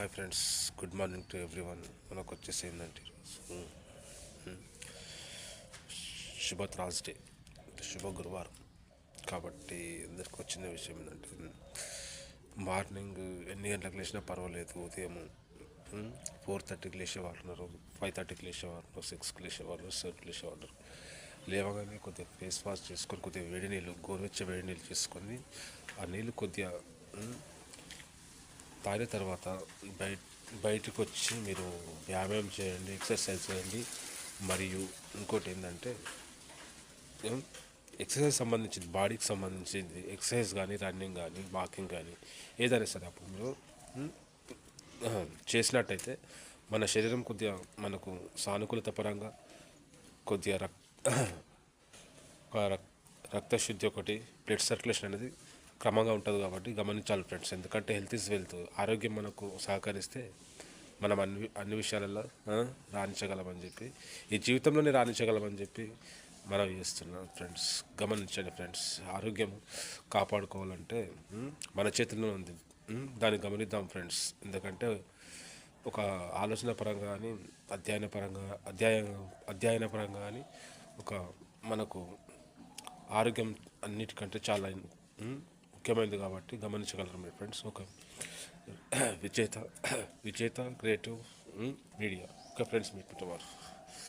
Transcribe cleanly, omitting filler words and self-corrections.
Hi friends, good morning to everyone. మనకు వచ్చేసి ఏంటంటే ఈరోజు శుభ థర్స్డే, శుభ గురువారం. కాబట్టి అందరికి వచ్చిన విషయం ఏంటంటే మార్నింగ్ ఎన్ని గంటలకు లేచినా పర్వాలేదు. ఉదయం 4:30కి లేచేవాళ్ళు ఉన్నారు, 5:30కి లేచేవాళ్ళు, 6కి లేచేవాళ్ళు, 7కి లేచేవాళ్ళు. లేవగానే కొద్దిగా ఫేస్ వాష్ చేసుకొని కొద్దిగా వేడి నీళ్ళు, గోరువెచ్చ వేడి నీళ్ళు చేసుకొని ఆ నీళ్ళు కొద్దిగా తాగిన తర్వాత బయటకు వచ్చి మీరు వ్యాయామం చేయండి, ఎక్సర్సైజ్ చేయండి. మరియు ఇంకోటి ఏంటంటే ఎక్సర్సైజ్ సంబంధించింది, బాడీకి సంబంధించింది ఎక్సర్సైజ్ కానీ, రన్నింగ్ కానీ, వాకింగ్ కానీ ఏదైనా సరే అప్పుడు మీరు చేసినట్టయితే మన శరీరం కొద్దిగా మనకు సానుకూలత పరంగా కొద్దిగా రక్తశుద్ధి ఒకటి, బ్లడ్ సర్క్యులేషన్ అనేది క్రమంగా ఉంటుంది. కాబట్టి గమనించాలి ఫ్రెండ్స్. ఎందుకంటే హెల్త్ ఈజ్ వెల్త్. ఆరోగ్యం మనకు సహకరిస్తే మనం అన్ని విషయాలలో రాణించగలమని చెప్పి, ఈ జీవితంలోనే రాణించగలమని చెప్పి మనం చేస్తున్నాం ఫ్రెండ్స్. గమనించండి ఫ్రెండ్స్. ఆరోగ్యం కాపాడుకోవాలంటే మన చేతుల్లో ఉంది. దాన్ని గమనిద్దాం ఫ్రెండ్స్. ఎందుకంటే ఒక ఆలోచన పరంగా కానీ, అధ్యయన పరంగా కానీ ఒక మనకు ఆరోగ్యం అన్నిటికంటే చాలా ముఖ్యమైనది. కాబట్టి గమనించగలరు మీ ఫ్రెండ్స్. ఒక విజేత creative media. Okay friends, meet tomorrow.